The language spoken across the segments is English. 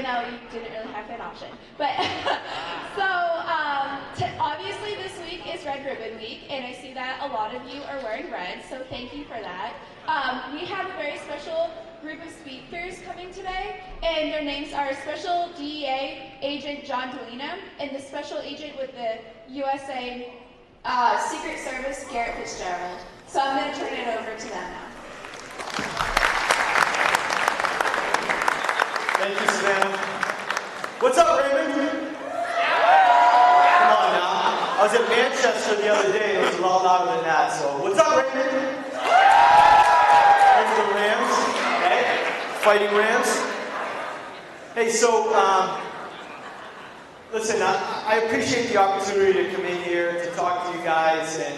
know you didn't really have that option. But so obviously this week is Red Ribbon Week, and I see that a lot of you are wearing red, so thank you for that. We have a very special group of speakers coming today, and their names are Special DEA Agent John DeLena and the Special Agent with the USA Secret Service, Garrett Fitzgerald. So I'm going to turn it over to them now. Thank you, Savannah. What's up, Raymond? Come on now. I was at Manchester the other day, and it was a lot louder than that, so what's up, Raymond? There's the Rams, okay? Fighting Rams. Hey, so, listen, I appreciate the opportunity to come in here to talk to you guys, and,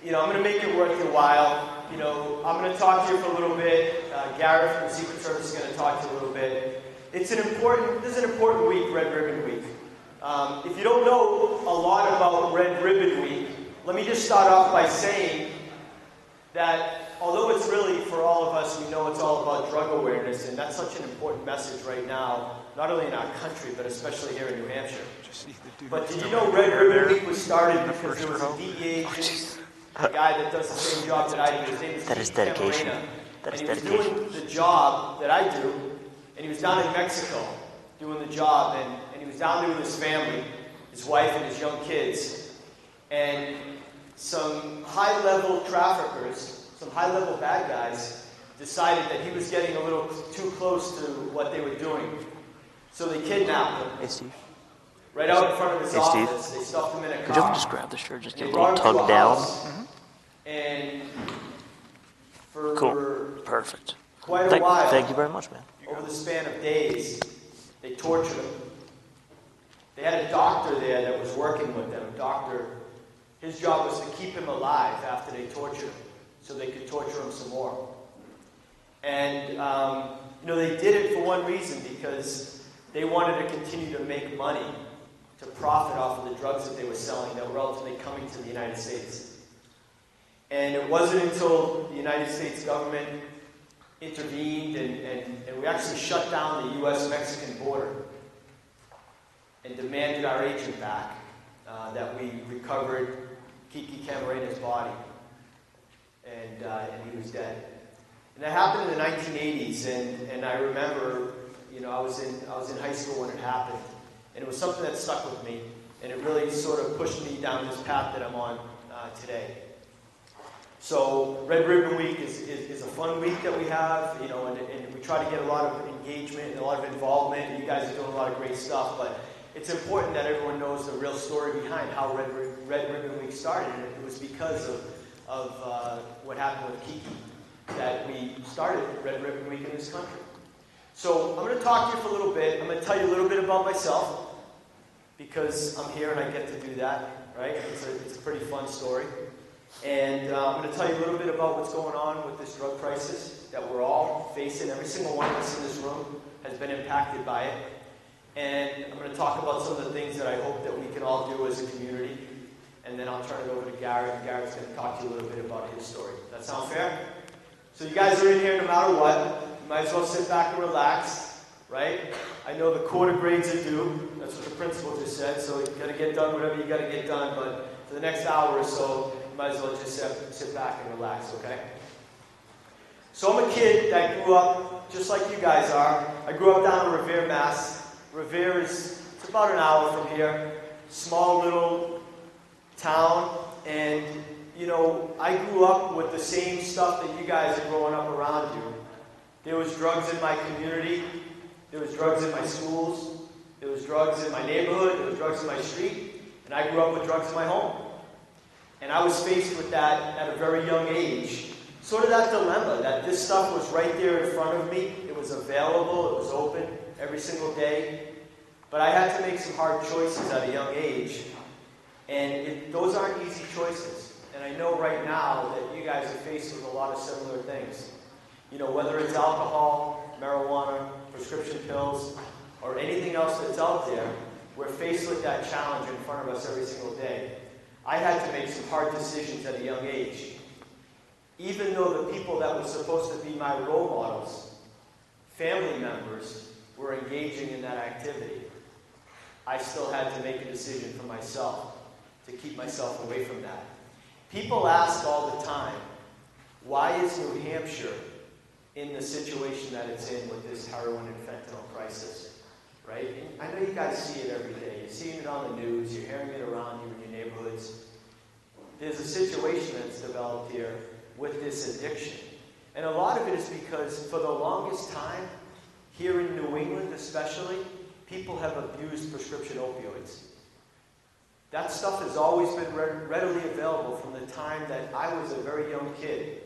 you know, I'm going to make it worth your while. You know, I'm going to talk to you for a little bit. Garrett from the Secret Service is going to talk to you a little bit. This is an important week, Red Ribbon Week. If you don't know a lot about Red Ribbon Week, let me just start off by saying that although it's really, for all of us, we know it's all about drug awareness, and that's such an important message right now, not only in our country, but especially here in New Hampshire. But did you know Red Ribbon Week was started because there was a DEA agent, a guy that does the same job that I do. His name is That is dedication. That is dedication. He was doing the job that I do, and he was down in Mexico doing the job, and he was down there with his family, his wife and his young kids, and some high-level traffickers, some high-level bad guys, decided that he was getting a little too close to what they were doing. So they kidnapped him. Hey, Steve. Right out in front of his Hey, office. Steve. They stuffed him in a car. Could you just grab the shirt, just And give they a little brought him to tug down? house, And for Cool. Perfect. quite a while, Thank you very much, man. over the span of days, they tortured him. They had a doctor there that was working with them. His job was to keep him alive after they tortured him, so they could torture him some more. And, you know, they did it for one reason, because they wanted to continue to make money, to profit off of the drugs that they were selling that were ultimately coming to the United States. And it wasn't until the United States government intervened and we actually shut down the U.S.-Mexican border and demanded our agent back, that we recovered Kiki Camarena's body, and he was dead. And that happened in the 1980s, and I remember, you know, I was in high school when it happened, and it was something that stuck with me, and it really sort of pushed me down this path that I'm on today. So Red Ribbon Week is a fun week that we have, you know, and we try to get a lot of engagement and a lot of involvement, and you guys are doing a lot of great stuff, but it's important that everyone knows the real story behind how Red Ribbon Week started, and it was because of what happened with Kiki that we started Red Ribbon Week in this country. So I'm going to talk to you for a little bit. I'm going to tell you a little bit about myself, because I'm here and I get to do that, right? It's a pretty fun story. And I'm going to tell you a little bit about what's going on with this drug crisis that we're all facing. Every single one of us in this room has been impacted by it. And I'm going to talk about some of the things that I hope that we can all do as a community. And then I'll turn it over to Garrett, and Garrett's going to talk to you a little bit about his story. That sound fair? So you guys are in here no matter what. You might as well sit back and relax, right? I know the quarter grades are due. That's what the principal just said. So you got to get done whatever you got to get done. But for the next hour or so, you might as well just sit back and relax, okay? So I'm a kid that grew up just like you guys are. I grew up down in Revere, Mass. Revere it's about an hour from here. Small little town, and you know, I grew up with the same stuff that you guys are growing up around you. There was drugs in my community. There was drugs in my schools. There was drugs in my neighborhood. There was drugs in my street. And I grew up with drugs in my home. And I was faced with that at a very young age. Sort of that dilemma, that this stuff was right there in front of me. It was available. It was open every single day. But I had to make some hard choices at a young age. And those aren't easy choices. And I know right now that you guys are faced with a lot of similar things. You know, whether it's alcohol, marijuana, prescription pills, or anything else that's out there, we're faced with that challenge in front of us every single day. I had to make some hard decisions at a young age. Even though the people that were supposed to be my role models, family members, were engaging in that activity, I still had to make a decision for myself to keep myself away from that. People ask all the time, why is New Hampshire in the situation that it's in with this heroin and fentanyl crisis, right? And I know you guys see it every day. You're seeing it on the news. You're hearing it around you in your neighborhoods. There's a situation that's developed here with this addiction. And a lot of it is because for the longest time, here in New England especially, people have abused prescription opioids. That stuff has always been readily available from the time that I was a very young kid.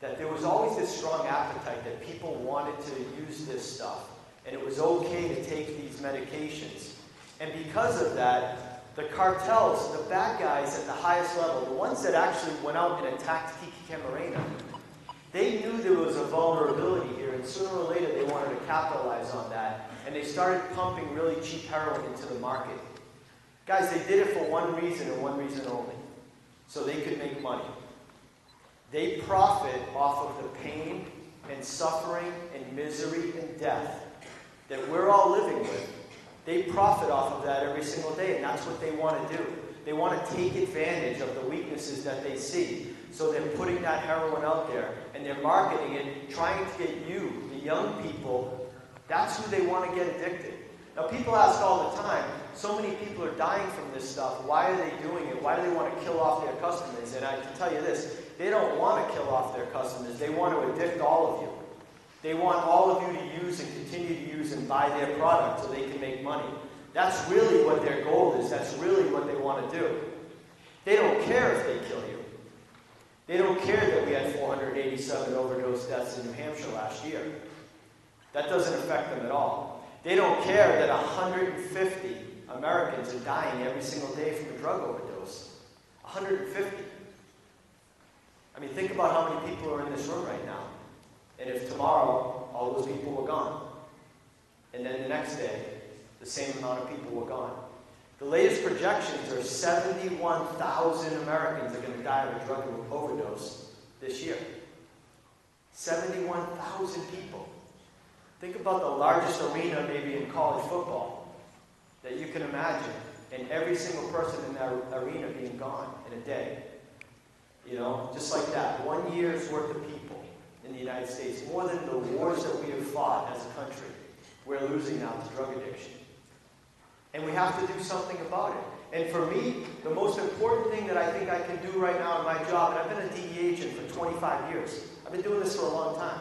That there was always this strong appetite that people wanted to use this stuff. And it was okay to take these medications. And because of that, the cartels, the bad guys at the highest level, the ones that actually went out and attacked Kiki Camarena, they knew there was a vulnerability here, and sooner or later they wanted to capitalize on that. And they started pumping really cheap heroin into the market. Guys, they did it for one reason and one reason only. So they could make money. They profit off of the pain and suffering and misery and death that we're all living with. They profit off of that every single day, and that's what they want to do. They want to take advantage of the weaknesses that they see. So they're putting that heroin out there, and they're marketing it, trying to get you, the young people, that's who they want to get addicted. Now, people ask all the time, so many people are dying from this stuff. Why are they doing it? Why do they want to kill off their customers? And I can tell you this, they don't want to kill off their customers. They want to addict all of you. They want all of you to use and continue to use and buy their product so they can make money. That's really what their goal is. That's really what they want to do. They don't care if they kill you. They don't care that we had 487 overdose deaths in New Hampshire last year. That doesn't affect them at all. They don't care that 150 Americans are dying every single day from a drug overdose. 150. I mean, think about how many people are in this room right now. And if tomorrow all those people were gone, and then the next day the same amount of people were gone. The latest projections are 71,000 Americans are going to die of a drug overdose this year. 71,000 people. Think about the largest arena maybe in college football that you can imagine, and every single person in that arena being gone in a day. You know, just like that. 1 year's worth of people in the United States, more than the wars that we have fought as a country, we're losing now to drug addiction. And we have to do something about it. And for me, the most important thing that I think I can do right now in my job, and I've been a DEA agent for 25 years. I've been doing this for a long time.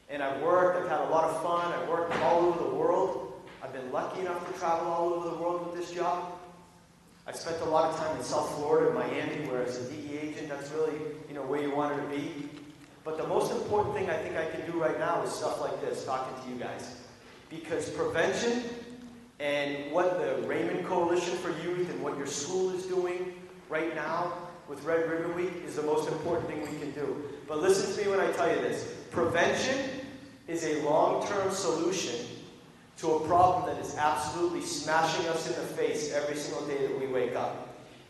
And I've worked, I've had a lot of fun, I've worked all over the world. I've been lucky enough to travel all over the world with this job. I've spent a lot of time in South Florida, Miami, where as a DEA agent, that's really, where you wanted to be. But the most important thing I think I can do right now is stuff like this, talking to you guys. Because prevention and what the Raymond Coalition for Youth and what your school is doing right now with Red Ribbon Week is the most important thing we can do. But listen to me when I tell you this. Prevention is a long-term solution to a problem that is absolutely smashing us in the face every single day that we wake up.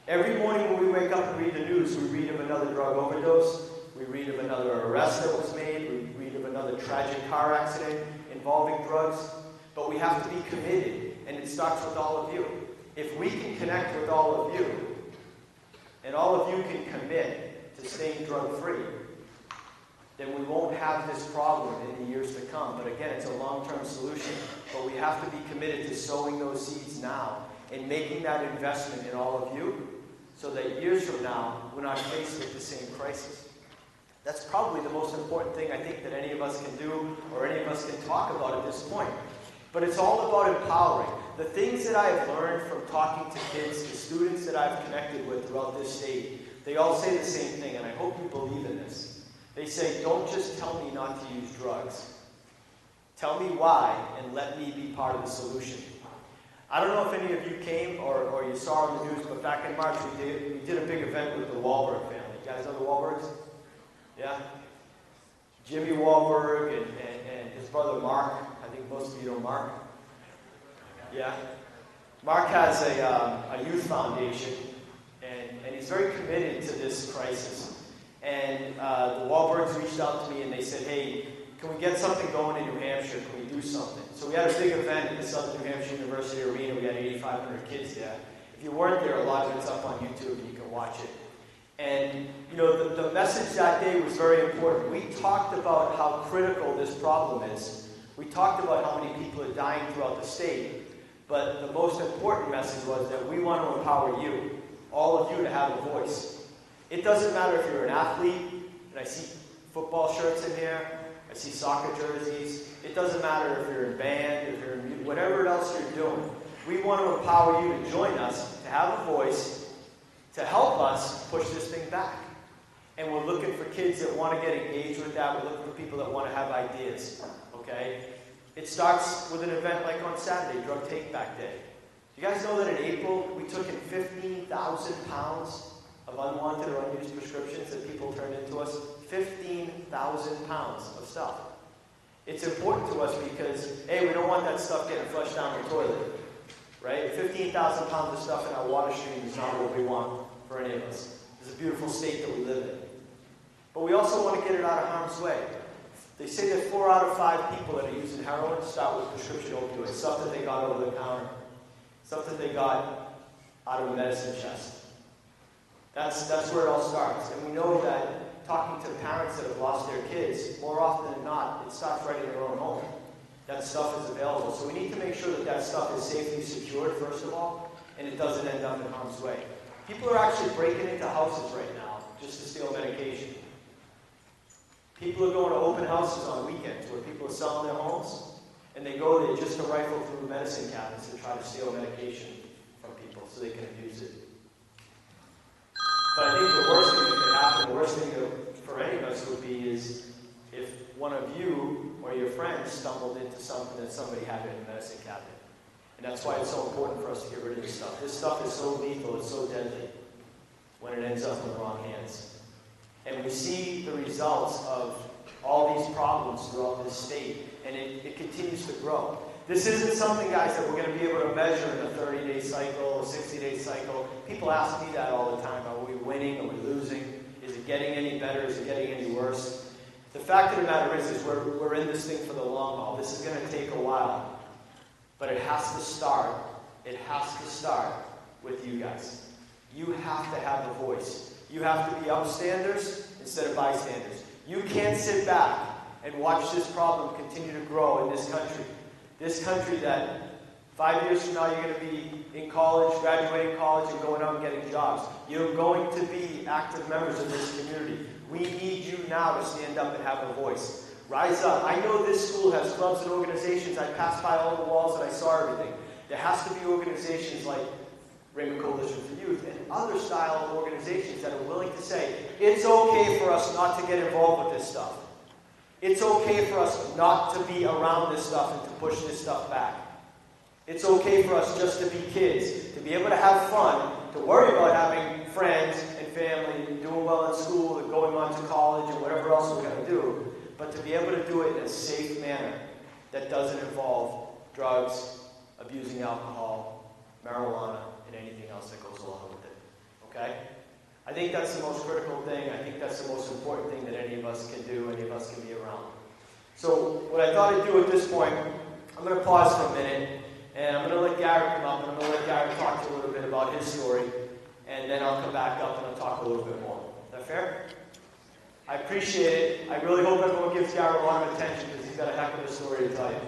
Every morning when we wake up and read the news, we read of another drug overdose, we read of another arrest that was made, we read of another tragic car accident involving drugs, but we have to be committed, and it starts with all of you. If we can connect with all of you, and all of you can commit to staying drug-free, then we won't have this problem in the years to come. But again, it's a long-term solution. But we have to be committed to sowing those seeds now and making that investment in all of you so that years from now, we're not faced with the same crisis. That's probably the most important thing I think that any of us can do or any of us can talk about at this point. But it's all about empowering. The things that I have learned from talking to kids, the students that I've connected with throughout this state, they all say the same thing, and I hope you believe in this. They say, don't just tell me not to use drugs. Tell me why, and let me be part of the solution. I don't know if any of you came or you saw on the news, but back in March we did a big event with the Wahlberg family. You guys know the Wahlbergs? Yeah? Jimmy Wahlberg and his brother Mark. I think most of you know Mark. Yeah? Mark has a youth foundation, and he's very committed to this crisis. And the Wahlbergs reached out to me and they said, hey, can we get something going in New Hampshire? Can we do something? So we had a big event at the Southern New Hampshire University Arena. We had 8,500 kids there. If you weren't there, a lot of it's up on YouTube and you can watch it. And, you know, the message that day was very important. We talked about how critical this problem is. We talked about how many people are dying throughout the state. But the most important message was that we want to empower you, all of you, to have a voice. It doesn't matter if you're an athlete, and I see football shirts in here, I see soccer jerseys. It doesn't matter if you're in band, if you're in whatever else you're doing. We want to empower you to join us, to have a voice, to help us push this thing back. And we're looking for kids that want to get engaged with that. We're looking for people that want to have ideas, okay? It starts with an event like on Saturday, Drug Take Back Day. You guys know that in April, we took in 15,000 pounds of unwanted or unused prescriptions that people turned into us? 15,000 pounds of stuff. It's important to us because, A, we don't want that stuff getting flushed down the toilet, right? 15,000 pounds of stuff in our water stream is not what we want for any of us. It's a beautiful state that we live in. But we also want to get it out of harm's way. They say that 4 out of 5 people that are using heroin start with prescription opioids, stuff that they got over the counter, stuff that they got out of a medicine chest. That's where it all starts. And we know that talking to parents that have lost their kids, more often than not, it starts right in their own home. That stuff is available. So we need to make sure that that stuff is safely secured, first of all, and it doesn't end up in harm's way. People are actually breaking into houses right now just to steal medication. People are going to open houses on weekends where people are selling their homes, and they go there just to rifle through medicine cabinets and try to steal medication from people so they can abuse it. But I think the worst thing that could happen, the worst thing for any of us would be is if one of you or your friends stumbled into something that somebody had in a medicine cabinet. And that's why it's so important for us to get rid of this stuff. This stuff is so lethal, it's so deadly when it ends up in the wrong hands. And we see the results of all these problems throughout this state, and it continues to grow. This isn't something, guys, that we're going to be able to measure in a 30-day cycle, a 60-day cycle. People ask me that all the time. Are we winning? Are we losing? Is it getting any better? Is it getting any worse? The fact of the matter is we're in this thing for the long haul. This is going to take a while. But it has to start. It has to start with you guys. You have to have a voice. You have to be upstanders instead of bystanders. You can't sit back and watch this problem continue to grow in this country. This country that 5 years from now you're going to be in college, graduating college, and going out and getting jobs. You're going to be active members of this community. We need you now to stand up and have a voice. Rise up. I know this school has clubs and organizations. I passed by all the walls and I saw everything. There has to be organizations like Raymond Coalition for Youth and other style of organizations that are willing to say, it's okay for us not to get involved with this stuff. It's okay for us not to be around this stuff and to push this stuff back. It's okay for us just to be kids, to be able to have fun, to worry about having friends and family, and doing well in school, and going on to college, and whatever else we're going to do, but to be able to do it in a safe manner that doesn't involve drugs, abusing alcohol, marijuana, and anything else that goes along with it. Okay? I think that's the most critical thing. I think that's the most important thing that any of us can do, any of us can be around. So what I thought I'd do at this point, I'm going to pause for a minute, and I'm going to let Garrett come up, and I'm going to let Garrett talk to you a little bit about his story, and then I'll come back up and I'll talk a little bit more. Is that fair? I appreciate it. I really hope everyone gives Garrett a lot of attention because he's got a heck of a story to tell you.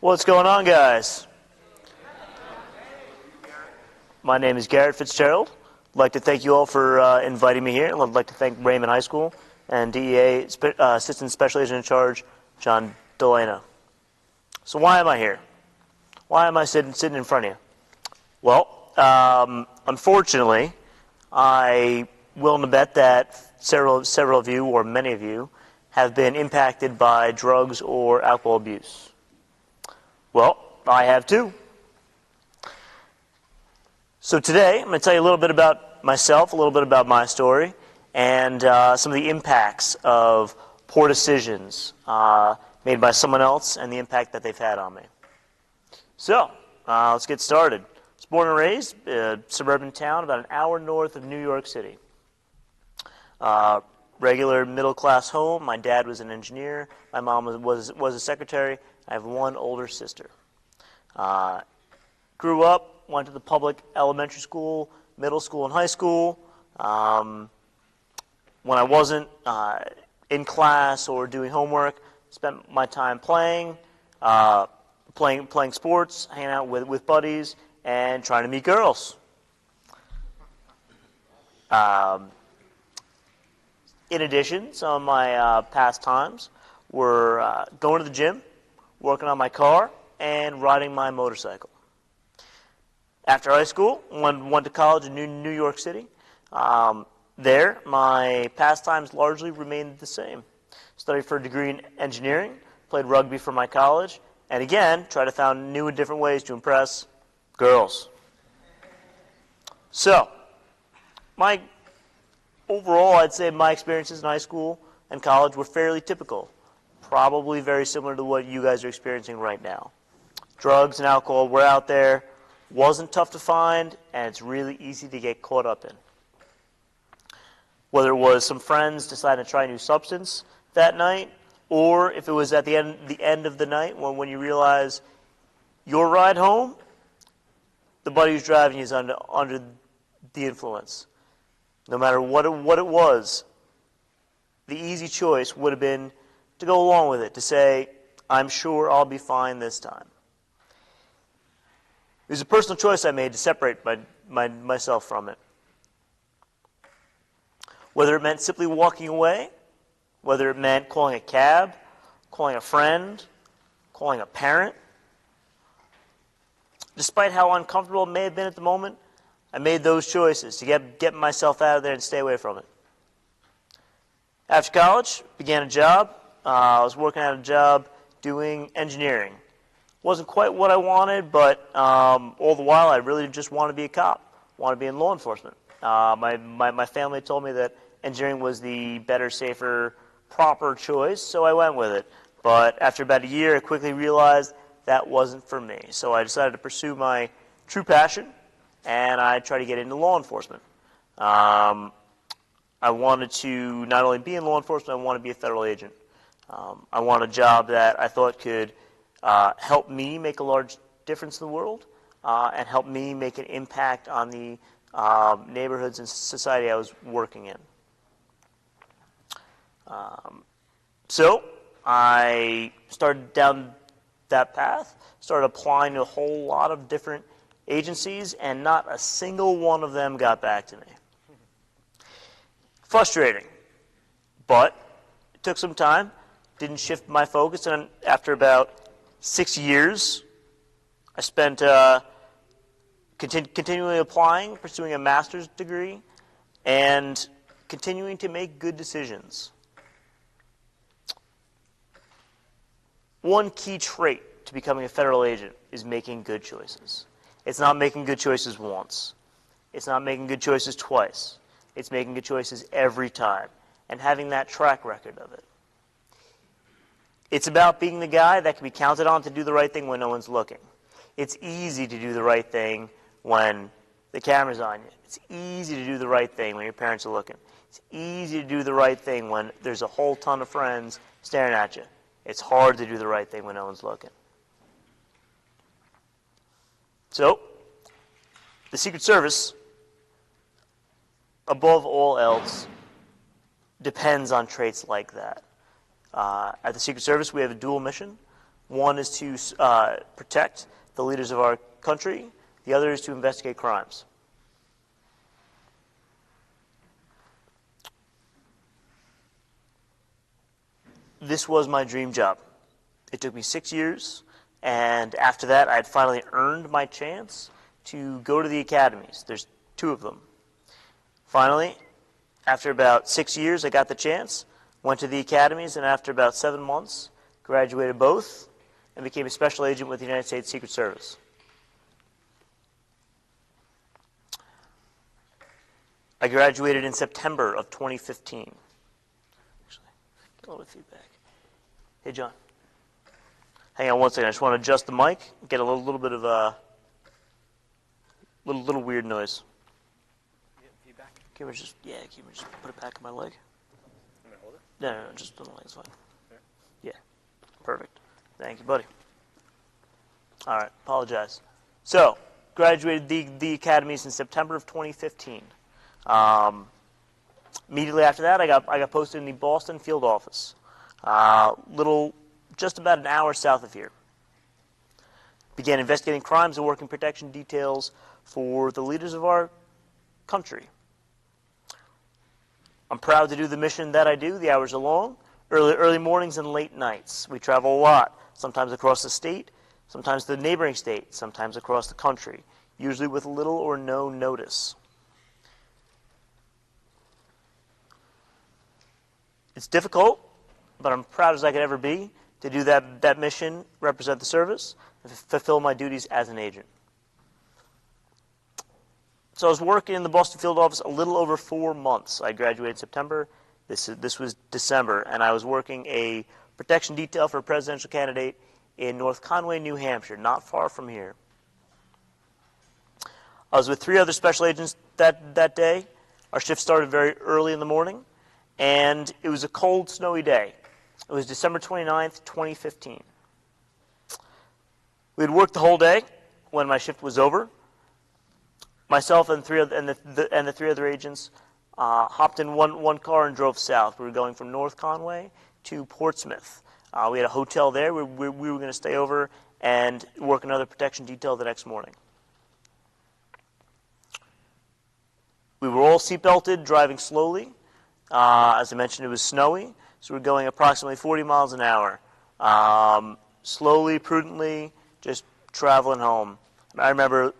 What's going on, guys? My name is Garrett Fitzgerald. I'd like to thank you all for inviting me here. I'd like to thank Raymond High School and DEA Assistant Special Agent in Charge, John DeLena. So why am I here? Why am I sitting in front of you? Well, unfortunately, I willing to bet that several of you, or many of you, have been impacted by drugs or alcohol abuse. Well, I have too. So today, I'm going to tell you a little bit about myself, a little bit about my story, and some of the impacts of poor decisions made by someone else and the impact that they've had on me. So, let's get started. I was born and raised in a suburban town about an hour north of New York City. Regular middle-class home. My dad was an engineer. My mom was a secretary. I have one older sister. Grew up, went to the public elementary school, middle school, and high school. When I wasn't in class or doing homework, spent my time playing sports, hanging out with buddies, and trying to meet girls. In addition, some of my pastimes were going to the gym, working on my car, and riding my motorcycle. After high school, went to college in New York City. There, my pastimes largely remained the same. Studied for a degree in engineering, played rugby for my college, and again, tried to find new and different ways to impress girls. So, overall, I'd say my experiences in high school and college were fairly typical, probably very similar to what you guys are experiencing right now. Drugs and alcohol were out there, wasn't tough to find, and it's really easy to get caught up in. Whether it was some friends deciding to try a new substance that night, or if it was at the end of the night when you realize your ride home, the buddy who's driving you is under the influence. No matter what it was, the easy choice would have been to go along with it, to say, I'm sure I'll be fine this time. It was a personal choice I made to separate myself from it. Whether it meant simply walking away, whether it meant calling a cab, calling a friend, calling a parent. Despite how uncomfortable it may have been at the moment, I made those choices to get myself out of there and stay away from it. After college, began a job. I was working at a job doing engineering. Wasn't quite what I wanted, but all the while I really just wanted to be a cop, wanted to be in law enforcement. My family told me that engineering was the better, safer, proper choice, so I went with it. But after about a year, I quickly realized that wasn't for me. So I decided to pursue my true passion, and I tried to get into law enforcement. I wanted to not only be in law enforcement, I wanted to be a federal agent. I wanted a job that I thought could help me make a large difference in the world and help me make an impact on the neighborhoods and society I was working in. So I started down that path, started applying to a whole lot of different agencies, and not a single one of them got back to me. Frustrating, but it took some time, didn't shift my focus, and after about 6 years, I spent continually applying, pursuing a master's degree, and continuing to make good decisions. One key trait to becoming a federal agent is making good choices. It's not making good choices once. It's not making good choices twice. It's making good choices every time and having that track record of it. It's about being the guy that can be counted on to do the right thing when no one's looking. It's easy to do the right thing when the camera's on you. It's easy to do the right thing when your parents are looking. It's easy to do the right thing when there's a whole ton of friends staring at you. It's hard to do the right thing when no one's looking. So, the Secret Service, above all else, depends on traits like that. At the Secret Service, we have a dual mission. One is to protect the leaders of our country. The other is to investigate crimes. This was my dream job. It took me 6 years, and after that, I had finally earned my chance to go to the academies. There's 2 of them. Finally, after about 6 years, I got the chance, went to the academies, and after about 7 months, graduated both, and became a special agent with the United States Secret Service. I graduated in September of 2015. Actually, get a little feedback. Hey, John. Hang on one second. I just want to adjust the mic. Get a little bit of a little weird noise. You get feedback? Can we just put it back in my leg? You want to hold it? No, just on the leg is fine. There. Yeah, perfect. Thank you, buddy. All right, apologize. So, graduated the academies in September of 2015. Immediately after that, I got posted in the Boston field office, just about an hour south of here. Began investigating crimes and working protection details for the leaders of our country. I'm proud to do the mission that I do. The hours are long, early mornings and late nights. We travel a lot, sometimes across the state, sometimes the neighboring state, sometimes across the country, usually with little or no notice. It's difficult, but I'm proud as I could ever be to do that mission, represent the service, and fulfill my duties as an agent. So I was working in the Boston field office a little over 4 months. I graduated in September. This was December, and I was working a protection detail for a presidential candidate in North Conway, New Hampshire, not far from here. I was with 3 other special agents that day. Our shift started very early in the morning, and it was a cold, snowy day. It was December 29th, 2015. We had worked the whole day. When my shift was over, myself and the 3 other agents hopped in one car and drove south. We were going from North Conway to Portsmouth. We had a hotel there. We were going to stay over and work another protection detail the next morning. We were all seatbelted, driving slowly. As I mentioned, it was snowy, so we were going approximately 40 miles an hour. Slowly, prudently, just traveling home. And I remember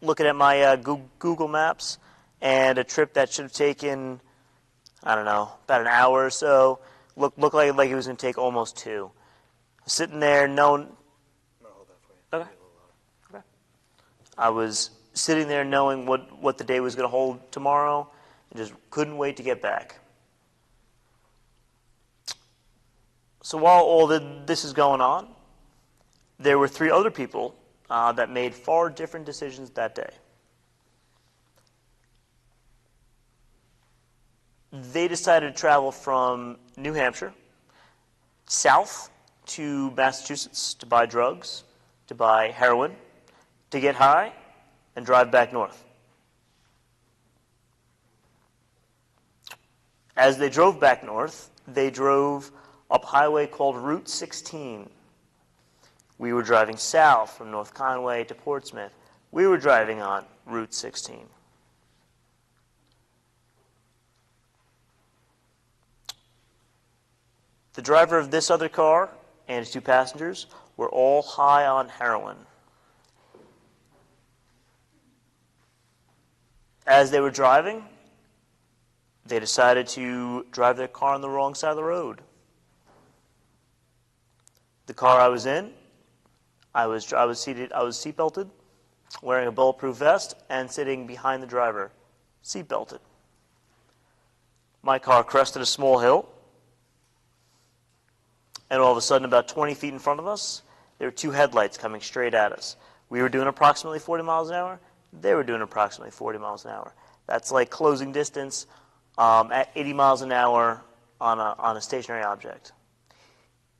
looking at my Google Maps, and a trip that should have taken, I don't know, about an hour or so, looked like it was going to take almost 2. Sitting there knowing... I'll hold that for you. Okay. Okay. I was sitting there knowing what the day was going to hold tomorrow, and just couldn't wait to get back. So while all this is going on, there were 3 other people that made far different decisions that day. They decided to travel from New Hampshire south to Massachusetts to buy drugs, to buy heroin, to get high, and drive back north. As they drove back north, they drove up a highway called Route 16. We were driving south from North Conway to Portsmouth. We were driving on Route 16. The driver of this other car and his 2 passengers were all high on heroin. As they were driving, they decided to drive their car on the wrong side of the road. The car I was in, I was seatbelted, wearing a bulletproof vest, and sitting behind the driver, seatbelted. My car crested a small hill, and all of a sudden, about 20 feet in front of us, there were 2 headlights coming straight at us. We were doing approximately 40 miles an hour. They were doing approximately 40 miles an hour. That's like closing distance at 80 miles an hour on a stationary object.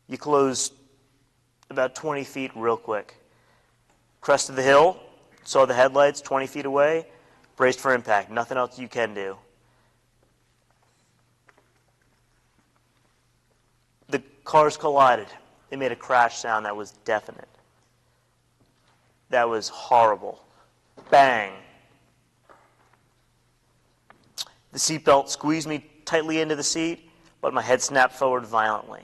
You close about 20 feet real quick. Crested the hill, saw the headlights 20 feet away, braced for impact. Nothing else you can do. The cars collided. They made a crash sound that was deafening. That was horrible. Bang. The seatbelt squeezed me tightly into the seat, but my head snapped forward violently.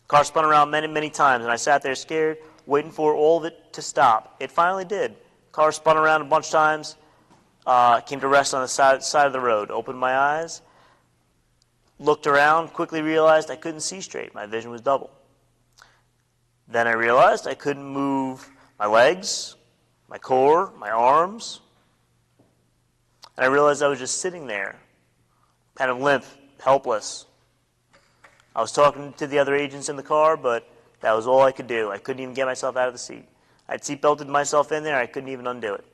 Car spun around many, many times, and I sat there scared, waiting for all of it to stop. It finally did. Car spun around a bunch of times, came to rest on the side of the road. Opened my eyes, looked around, quickly realized I couldn't see straight. My vision was double. Then I realized I couldn't move my legs, my core, my arms. And I realized I was just sitting there, kind of limp, helpless. I was talking to the other agents in the car, but that was all I could do. I couldn't even get myself out of the seat. I'd seatbelted myself in there. I couldn't even undo it.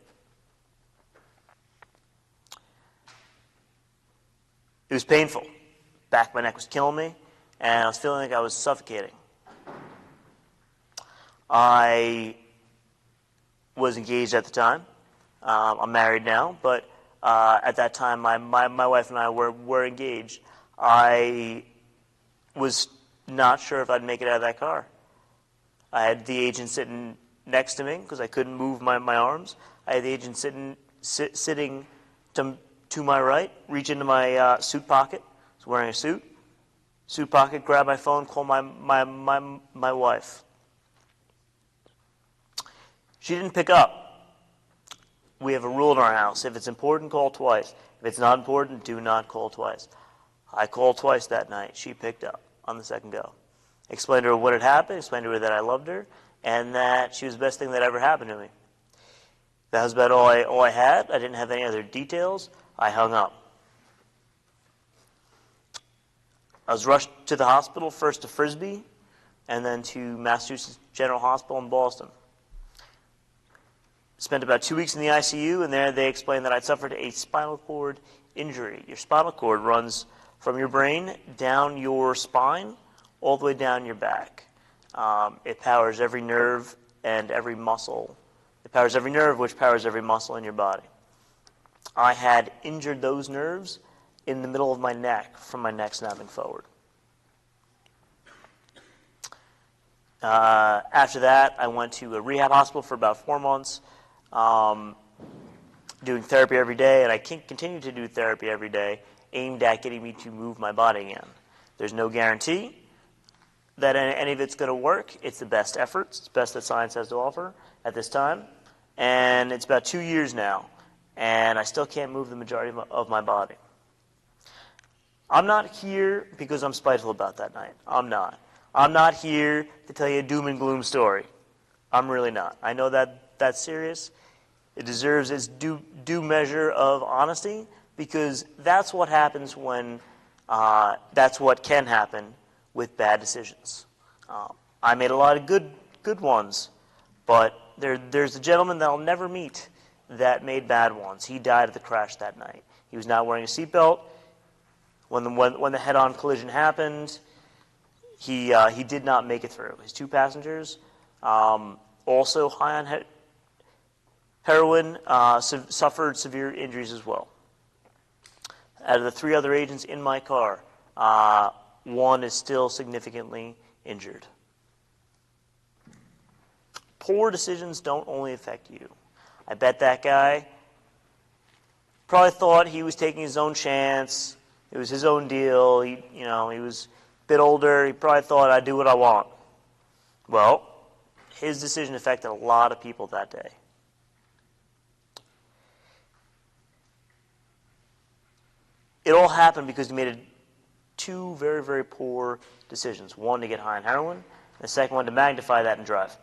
It was painful. Back of my neck was killing me, and I was feeling like I was suffocating. I was engaged at the time. I'm married now, but at that time, my wife and I were engaged. I was not sure if I'd make it out of that car. I had the agent sitting next to me because I couldn't move my arms. I had the agent sitting to my right, reach into my suit pocket. I was wearing a suit pocket, grab my phone, call my wife. She didn't pick up. We have a rule in our house. If it's important, call twice. If it's not important, do not call twice. I called twice that night. She picked up on the second go. Explained to her what had happened, explained to her that I loved her, and that she was the best thing that ever happened to me. That was about all I had. I didn't have any other details. I hung up. I was rushed to the hospital, first to Frisbee, and then to Massachusetts General Hospital in Boston. Spent about 2 weeks in the ICU, and there they explained that I'd suffered a spinal cord injury. Your spinal cord runs from your brain down your spine, all the way down your back. It powers every nerve and every muscle. It powers every nerve, which powers every muscle in your body. I had injured those nerves in the middle of my neck from my neck snapping forward. After that, I went to a rehab hospital for about 4 months, doing therapy every day, and I continue to do therapy every day, aimed at getting me to move my body again. There's no guarantee that any of it's going to work. It's the best efforts. It's the best that science has to offer at this time. And it's about 2 years now, and I still can't move the majority of my body. I'm not here because I'm spiteful about that night. I'm not. I'm not here to tell you a doom and gloom story. I'm really not. I know that that's serious. It deserves its due measure of honesty, because that's what happens when, that's what can happen with bad decisions. I made a lot of good ones, but there's a gentleman that I'll never meet that made bad ones. He died at the crash that night. He was not wearing a seatbelt. When the head-on collision happened, he did not make it through. His 2 passengers, also high on heroin, suffered severe injuries as well. Out of the 3 other agents in my car, 1 is still significantly injured. Poor decisions don't only affect you. I bet that guy probably thought he was taking his own chance. It was his own deal. He was a bit older. He probably thought, I'd do what I want. Well, his decision affected a lot of people that day. It all happened because he made 2 very, very poor decisions. One, to get high on heroin, and the second one, to magnify that and drive.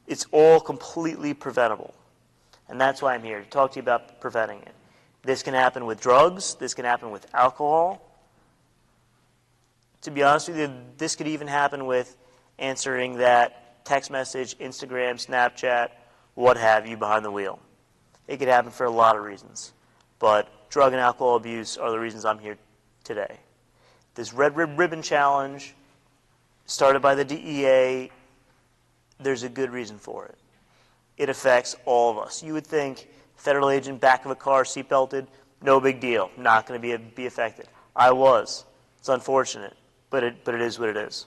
It's all completely preventable. And that's why I'm here, to talk to you about preventing it. This can happen with drugs. This can happen with alcohol. To be honest with you, this could even happen with answering that text message, Instagram, Snapchat, what have you, behind the wheel. It could happen for a lot of reasons. But drug and alcohol abuse are the reasons I'm here today. This Red Ribbon Challenge, started by the DEA, there's a good reason for it. It affects all of us. You would think, federal agent, back of a car, seatbelted, no big deal, not going to be affected. I was. It's unfortunate, but it is what it is.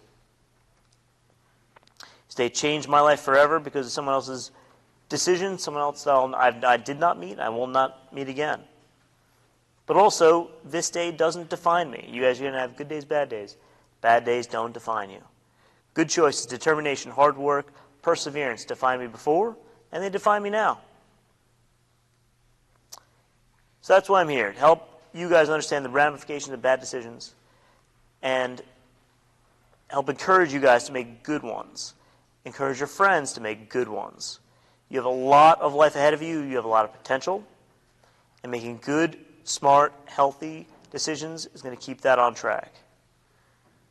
State changed my life forever because of someone else's decision, someone else that I did not meet, I will not meet again. But also, this day doesn't define me. You guys are going to have good days, bad days. Bad days don't define you. Good choices, determination, hard work, perseverance defined me before, and they define me now. So that's why I'm here, to help you guys understand the ramifications of bad decisions and help encourage you guys to make good ones. Encourage your friends to make good ones. You have a lot of life ahead of you. You have a lot of potential. and making good, smart, healthy decisions is going to keep that on track.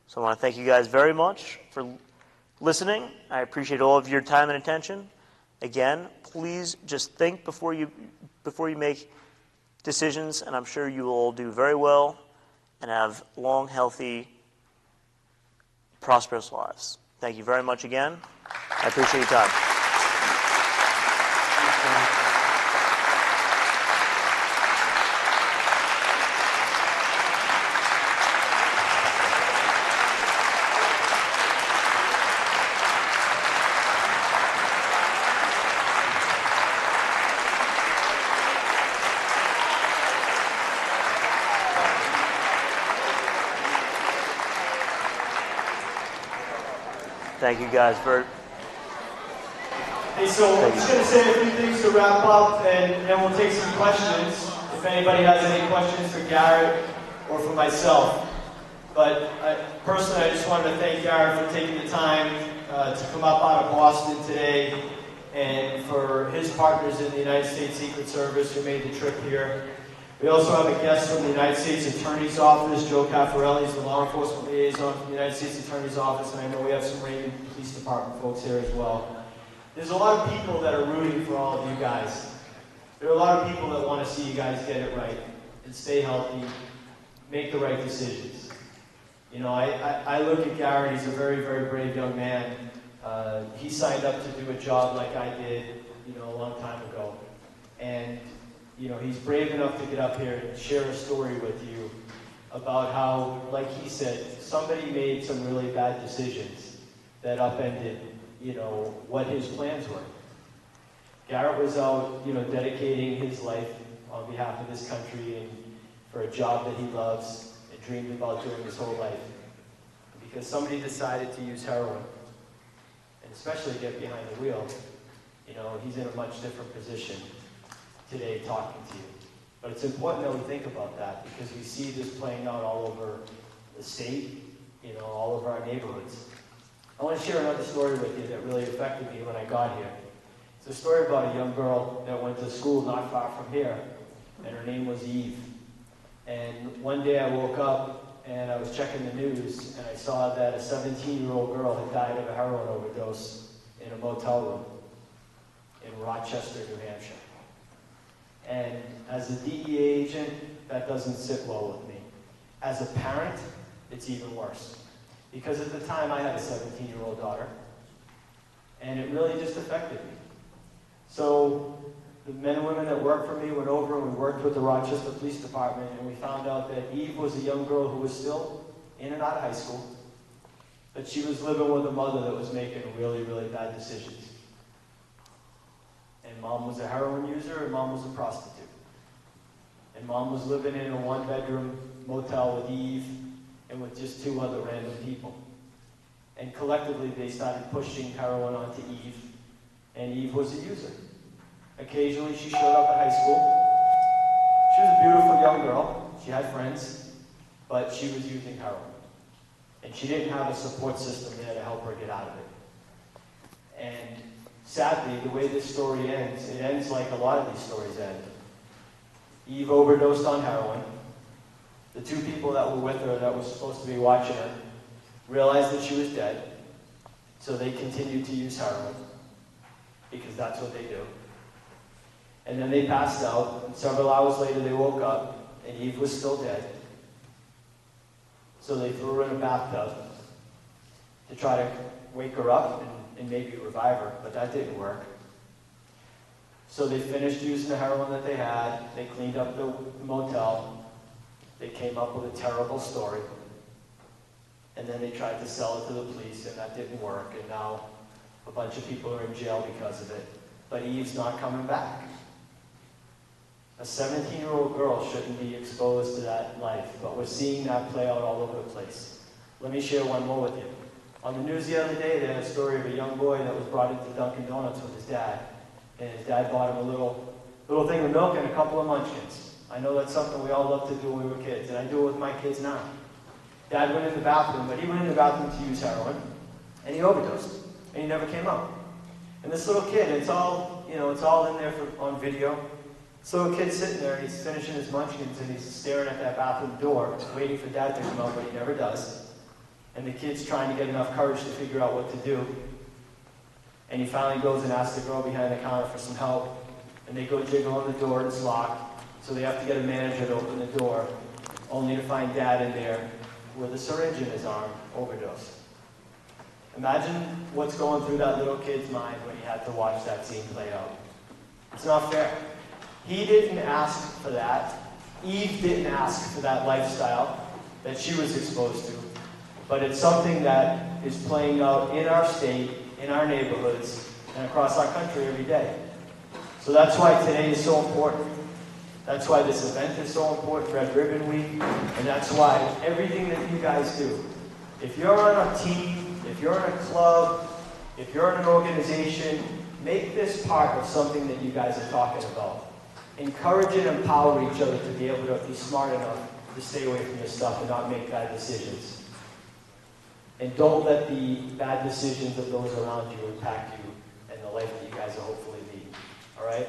So I want to thank you guys very much for listening. I appreciate all of your time and attention. Again, please just think before you make decisions, and I'm sure you will all do very well and have long, healthy, prosperous lives. Thank you very much again. I appreciate your time. Thank you guys for... Hey, so I'm just going to say a few things to wrap up, and then we'll take some questions, if anybody has any questions for Garrett or for myself. But personally, I just wanted to thank Garrett for taking the time to come up out of Boston today, and for his partners in the United States Secret Service who made the trip here. We also have a guest from the United States Attorney's Office, Joe Caffarelli, the law enforcement liaison from the United States Attorney's Office, and I know we have some Raymond Police Department folks here as well. There's a lot of people that are rooting for all of you guys. There are a lot of people that want to see you guys get it right and stay healthy, make the right decisions. You know, I look at Garrett, he's a very, very brave young man. He signed up to do a job like I did, you know, a long time ago. And you know, he's brave enough to get up here and share a story with you about how, like he said, somebody made some really bad decisions that upended, you know, what his plans were. Garrett was out, you know, dedicating his life on behalf of this country and for a job that he loves and dreamed about doing his whole life. Because somebody decided to use heroin, and especially get behind the wheel, you know, he's in a much different position today talking to you. But it's important that we think about that, because we see this playing out all over the state, you know, all over our neighborhoods. I want to share another story with you that really affected me when I got here. It's a story about a young girl that went to school not far from here, and her name was Eve. And one day I woke up and I was checking the news, and I saw that a 17-year-old girl had died of a heroin overdose in a motel room in Rochester, New Hampshire. And as a DEA agent, that doesn't sit well with me. As a parent, it's even worse. Because at the time, I had a 17-year-old daughter, and it really just affected me. So the men and women that worked for me went over and we worked with the Rochester Police Department, and we found out that Eve was a young girl who was still in and out of high school, but she was living with a mother that was making really, really bad decisions. And mom was a heroin user, and mom was a prostitute. And mom was living in a one-bedroom motel with Eve and with just two other random people. And collectively, they started pushing heroin onto Eve, and Eve was a user. Occasionally, she showed up at high school. She was a beautiful young girl. She had friends, but she was using heroin. And she didn't have a support system there to help her get out of it. And sadly, the way this story ends, it ends like a lot of these stories end. Eve overdosed on heroin. The two people that were with her that were supposed to be watching her realized that she was dead, so they continued to use heroin, because that's what they do. And then they passed out, and several hours later they woke up, and Eve was still dead. So they threw her in a bathtub to try to wake her up and maybe revive her, but that didn't work. So they finished using the heroin that they had, they cleaned up the motel, they came up with a terrible story, and then they tried to sell it to the police, and that didn't work, and now a bunch of people are in jail because of it. But Eve's not coming back. A 17-year-old girl shouldn't be exposed to that life, but we're seeing that play out all over the place. Let me share one more with you. On the news the other day, they had a story of a young boy that was brought into Dunkin' Donuts with his dad, and his dad bought him a little thing of milk and a couple of munchkins. I know that's something we all loved to do when we were kids, and I do it with my kids now. Dad went in the bathroom, but he went in the bathroom to use heroin, and he overdosed, and he never came out. And this little kid, it's all in there on video. So a kid's sitting there, he's finishing his munchkins, and he's staring at that bathroom door, waiting for Dad to come out, but he never does. And the kid's trying to get enough courage to figure out what to do. And he finally goes and asks the girl behind the counter for some help. And they go jiggle on the door, and it's locked. So they have to get a manager to open the door, only to find Dad in there with a syringe in his arm, overdosed. Imagine what's going through that little kid's mind when he had to watch that scene play out. It's not fair. He didn't ask for that. Eve didn't ask for that lifestyle that she was exposed to. But it's something that is playing out in our state, in our neighborhoods, and across our country every day. So that's why today is so important. That's why this event is so important, Red Ribbon Week, and that's why everything that you guys do, if you're on a team, if you're in a club, if you're in an organization, make this part of something that you guys are talking about. Encourage and empower each other to be able to be smart enough to stay away from this stuff and not make bad decisions. And don't let the bad decisions of those around you impact you and the life that you guys will hopefully lead. All right?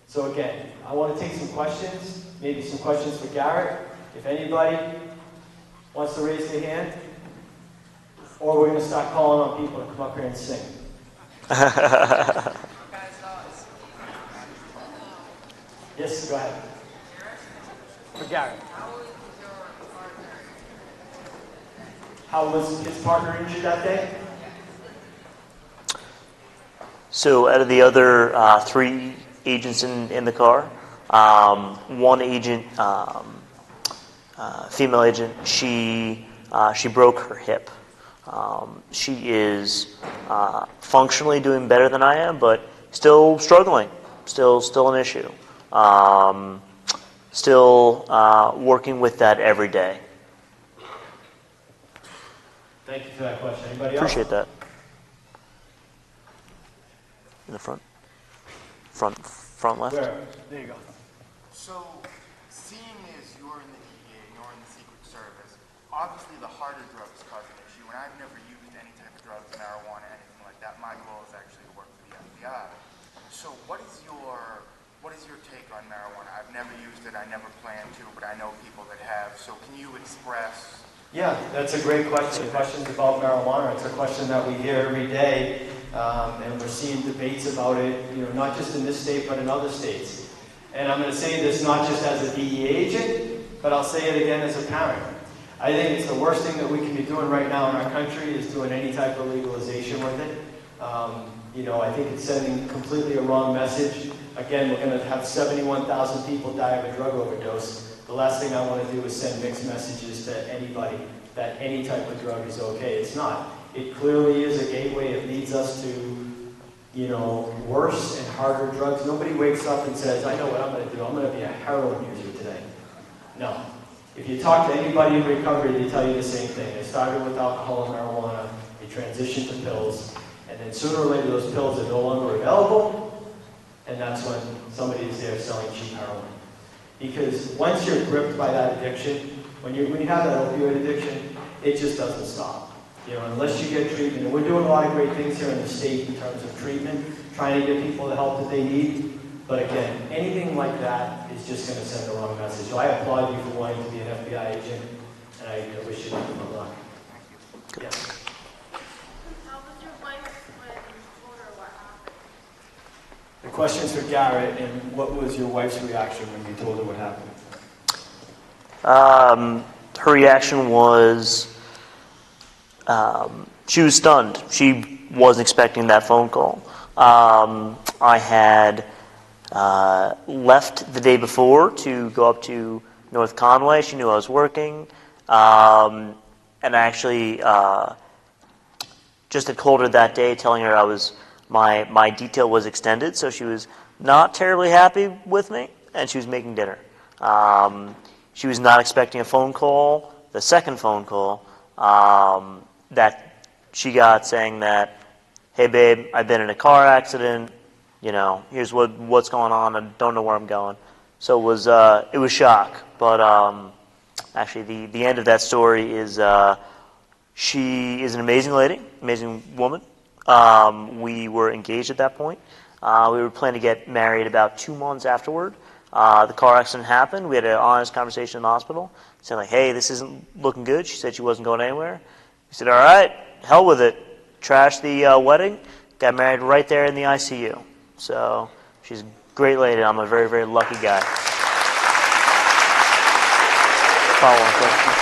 So again, I want to take some questions, maybe some questions for Garrett. If anybody wants to raise their hand, or we're going to start calling on people to come up here and sing. Yes, go ahead. For Garrett. How was his partner injured that day? So out of the other 3 agents in the car, one agent, female agent, she broke her hip. She is functionally doing better than I am, but still struggling, still an issue. Still working with that every day. Thank you for that question. Anybody else? Appreciate that. In the front left. Where? There you go. So, seeing as you're in the DEA, you're in the Secret Service, obviously the harder drugs cause an issue, and I've never used any type of drugs, marijuana, anything like that. My goal is actually to work for the FBI. So what is your take on marijuana? I've never used it, I never plan to, but I know people that have. So can you express... Yeah, that's a great question. Questions about marijuana. It's a question that we hear every day, and we're seeing debates about it, not just in this state, but in other states. And I'm going to say this not just as a DEA agent, but I'll say it again as a parent. I think it's the worst thing that we can be doing right now in our country is doing any type of legalization with it. I think it's sending completely a wrong message. Again, we're going to have 71,000 people die of a drug overdose. The last thing I want to do is send mixed messages to anybody that any type of drug is okay. It's not. It clearly is a gateway. It leads us to, worse and harder drugs. Nobody wakes up and says, I know what I'm going to do. I'm going to be a heroin user today. No. If you talk to anybody in recovery, they tell you the same thing. They started with alcohol and marijuana. They transitioned to pills. And then sooner or later, those pills are no longer available. And that's when somebody is there selling cheap heroin. Because once you're gripped by that addiction, when you have that opioid addiction, it just doesn't stop. Unless you get treatment. And we're doing a lot of great things here in the state in terms of treatment, trying to give people the help that they need. But again, anything like that is just going to send the wrong message. So I applaud you for wanting to be an FBI agent, and I wish you nothing but luck. Thank you. Yes. How was your wife when you told her what happened? The question's for Garrett, and what was your wife's reaction when you told her what happened? Her reaction was she was stunned. She wasn't expecting that phone call. I had left the day before to go up to North Conway. She knew I was working, and I actually just had called her that day, telling her my detail was extended, so she was not terribly happy with me, and she was making dinner. She was not expecting a phone call, the second phone call, that she got saying that, hey babe, I've been in a car accident, here's what's going on, I don't know where I'm going. So it was shock, but actually the end of that story is she is an amazing lady, amazing woman. We were engaged at that point. We were planning to get married about 2 months afterward. the car accident happened. We had an honest conversation in the hospital, saying like, hey, this isn't looking good. She said she wasn't going anywhere. We said, all right, hell with it. Trashed the wedding, got married right there in the ICU. So she's a great lady. I'm a very, very lucky guy. Follow-on question.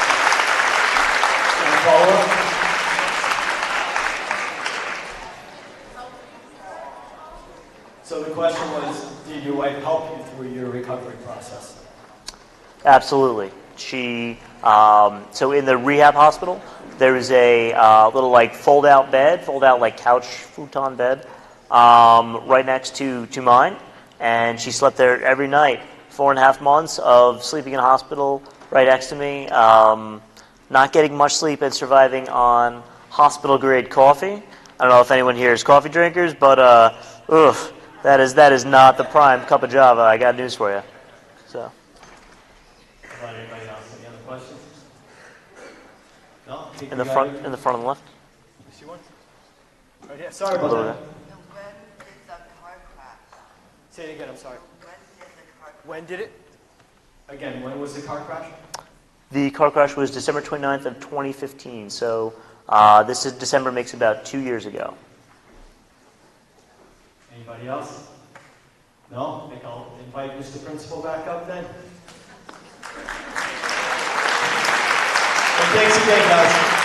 Follow-up? So the question was, did your wife help you through your recovery process? Absolutely. She, so in the rehab hospital, there is a little like fold-out bed, fold-out like couch futon bed, right next to mine, and she slept there every night. 4.5 months of sleeping in a hospital right next to me, not getting much sleep and surviving on hospital-grade coffee. I don't know if anyone here is coffee drinkers, but that is not the prime cup of Java. I got news for you. So. Anybody else? Any other questions? No? In the front on the left. You see one? Right here. Sorry about that. So when did the car crash? Say it again, I'm sorry. When did it? Again, when was the car crash? The car crash was December 29th of 2015. So this is December makes about 2 years ago. Anybody else? No? I think I'll invite Mr. Principal back up then. And thanks again, guys.